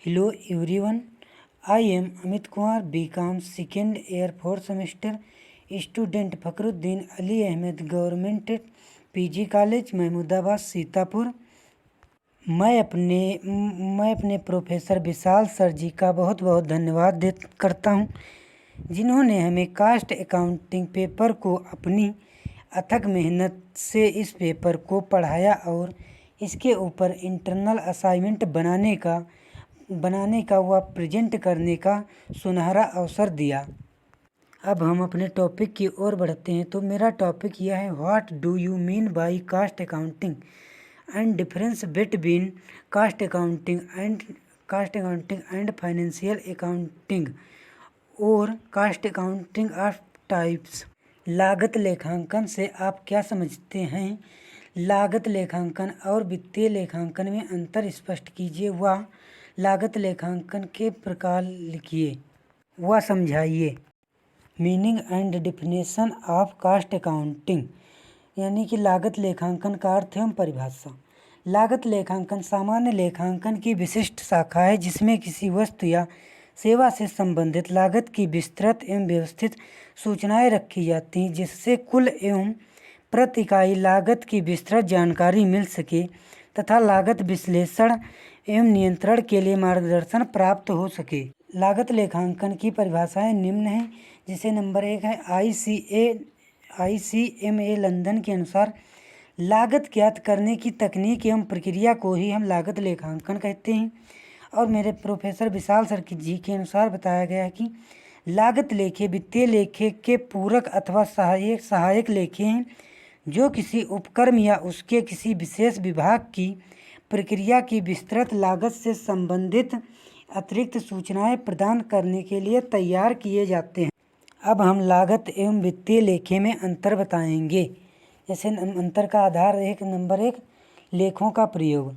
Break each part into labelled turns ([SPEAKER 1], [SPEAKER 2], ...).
[SPEAKER 1] Hello everyone, I am Amit Kumar, BCom second year 4th semester, student Fakhruddin Ali Ahmed government PG college Mahmudabad Sitapur. मैं अपने professor विशाल sir जी का बहुत बहुत धन्यवाद करता हूं, जिन्होंने हमें कास्ट अकाउंटिंग पेपर को अपनी अथक मेहनत से इस पेपर को पढ़ाया और इसके ऊपर इंटरनल असाइनमेंट बनाने का व प्रेजेंट करने का सुनहरा अवसर दिया। अब हम अपने टॉपिक की ओर बढ़ते हैं। तो मेरा टॉपिक यह है, what do you mean by cost accounting and difference between cost accounting and financial accounting और कास्ट अकाउंटिंग ऑफ टाइप्स। लागत लेखांकन से आप क्या समझते हैं? लागत लेखांकन और वित्तीय लेखांकन में अंतर स्पष्ट कीजिए व लागत लेखांकन के प्रकार लिखिए व समझाइए। Meaning and definition of cost accounting, यानी कि लागत लेखांकन का अर्थ एवं परिभाषा। लागत लेखांकन सामान्य लेखांकन की विशिष्ट शाखा है, जिसमें किसी वस्तु या सेवा से संबंधित लागत की विस्तृत एवं व्यवस्थित सूचनाएं रखी जाती हैं, जिससे कुल एवं प्रति इकाई लागत की विस्तृत जानकारी मिल सके तथा लागत विश्लेषण एवं नियंत्रण के लिए मार्गदर्शन प्राप्त हो सके। लागत लेखांकन की परिभाषाएं निम्न हैं, जिसे नंबर 1 है ICMA लंदन के अनुसार लागत ज्ञात करने की तकनीक एवं प्रक्रिया को ही हम लागत लेखांकन कहते हैं। और मेरे प्रोफेसर विशाल सर जी के अनुसार बताया गया है कि लागत लेखे वित्तीय लेखे के पूरक अथवा सहायक लेखे हैं, जो किसी उपक्रम या उसके किसी विशेष विभाग की प्रक्रिया की विस्तृत लागत से संबंधित अतिरिक्त सूचनाएं प्रदान करने के लिए तैयार किए जाते हैं। अब हम लागत एवं वित्तीय लेखे में अंतर बताएंगे। जैसे अंतर का आधार नंबर 1 लेखों का प्रयोग।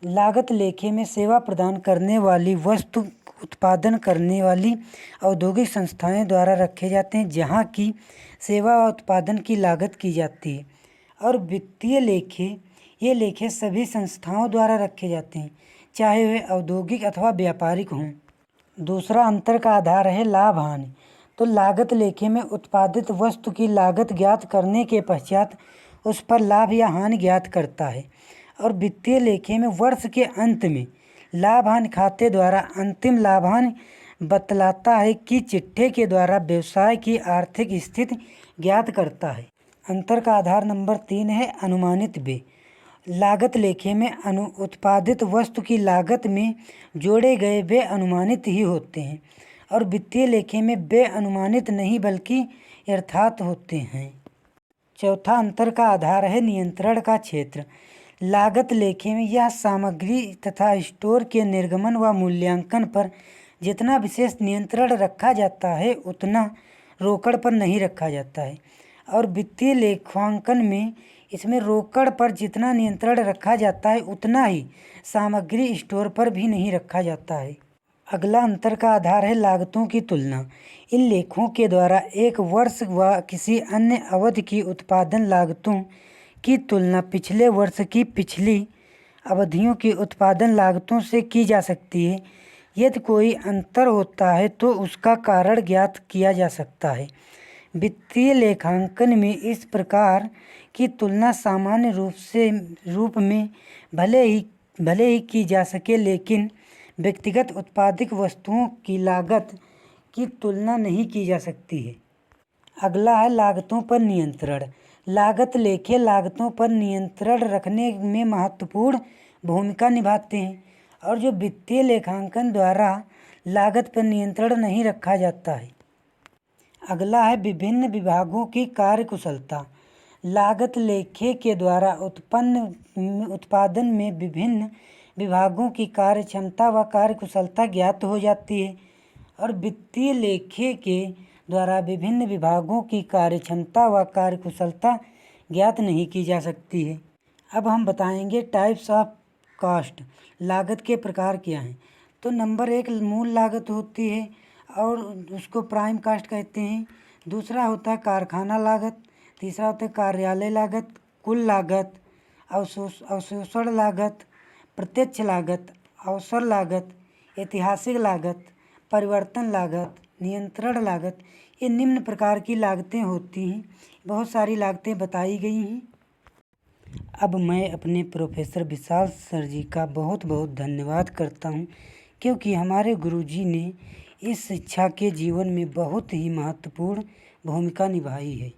[SPEAKER 1] लागत लेखे में सेवा प्रदान करने वाली वस्तु उत्पादन करने वाली औद्योगिक संस्थाएं द्वारा रखे जाते हैं, जहां की सेवा व उत्पादन की लागत की जाती है। और वित्तीय लेखे, ये लेखे सभी संस्थाओं द्वारा रखे जाते हैं, चाहे वे औद्योगिक अथवा व्यापारिक हों। दूसरा अंतर का आधार है लाभ हानि। तो लागत लेखे में उत्पादित वस्तु की लागत ज्ञात करने के पश्चात उस पर लाभ या हानि ज्ञात करता है, और वित्तीय लेखे में वर्ष के अंत में लाभ हानि खाते द्वारा अंतिम लाभ हानि बतलाता है कि चिट्ठे के द्वारा व्यवसाय की आर्थिक स्थिति ज्ञात करता है। अंतर का आधार नंबर 3 है अनुमानित व्यय। लागत लेखे में उत्पादित वस्तु की लागत में जोड़े गए व्यय अनुमानित ही होते हैं, और वित्तीय लेखे में व्यय अनुमानित नहीं बल्कि यथार्थ होते हैं। चौथा अंतर का आधार है नियंत्रण का क्षेत्र। लागत लेखे में यह सामग्री तथा स्टोर के निर्गमन व मूल्यांकन पर जितना विशेष नियंत्रण रखा जाता है, उतना रोकड़ पर नहीं रखा जाता है। और वित्तीय लेखांकन में इसमें रोकड़ पर जितना नियंत्रण रखा जाता है, उतना ही सामग्री स्टोर पर भी नहीं रखा जाता है। अगला अंतर का आधार है लागतों की तुलना। इन लेखों के द्वारा एक वर्ष व किसी अन्य अवधि की उत्पादन लागतों की तुलना पिछले वर्ष की पिछली अवधियों की उत्पादन लागतों से की जा सकती है। यदि कोई अंतर होता है तो उसका कारण ज्ञात किया जा सकता है। वित्तीय लेखांकन में इस प्रकार की तुलना सामान्य रूप में भले ही की जा सके, लेकिन व्यक्तिगत उत्पादित वस्तुओं की लागत की तुलना नहीं की जा सकती है। अगला है लागतों पर नियंत्रण। लागत लेखे लागतों पर नियंत्रण रखने में महत्वपूर्ण भूमिका निभाते हैं, और जो वित्तीय लेखांकन द्वारा लागत पर नियंत्रण नहीं रखा जाता है। अगला है विभिन्न विभागों की कार्यकुशलता। लागत लेखे के द्वारा उत्पादन में विभिन्न विभागों की कार्यक्षमता व कार्यकुशलता ज्ञात हो जाती है, और वित्तीय लेखे के द्वारा विभिन्न विभागों की कार्यक्षमता व कार्यकुशलता ज्ञात नहीं की जा सकती है। अब हम बताएंगे टाइप्स ऑफ कास्ट, लागत के प्रकार क्या हैं। तो नंबर 1 मूल लागत होती है, और उसको प्राइम कास्ट कहते हैं। दूसरा होता है कारखाना लागत। तीसरा होता है कार्यालय लागत, कुल लागत, अवशोषण लागत, प्रत्यक्ष लागत, अवसर लागत, ऐतिहासिक लागत, परिवर्तन लागत, नियंत्रण लागत, ये निम्न प्रकार की लागतें होती हैं। बहुत सारी लागतें बताई गई हैं। अब मैं अपने प्रोफेसर विशाल सर जी का बहुत बहुत धन्यवाद करता हूँ, क्योंकि हमारे गुरुजी ने इस शिक्षा के जीवन में बहुत ही महत्वपूर्ण भूमिका निभाई है।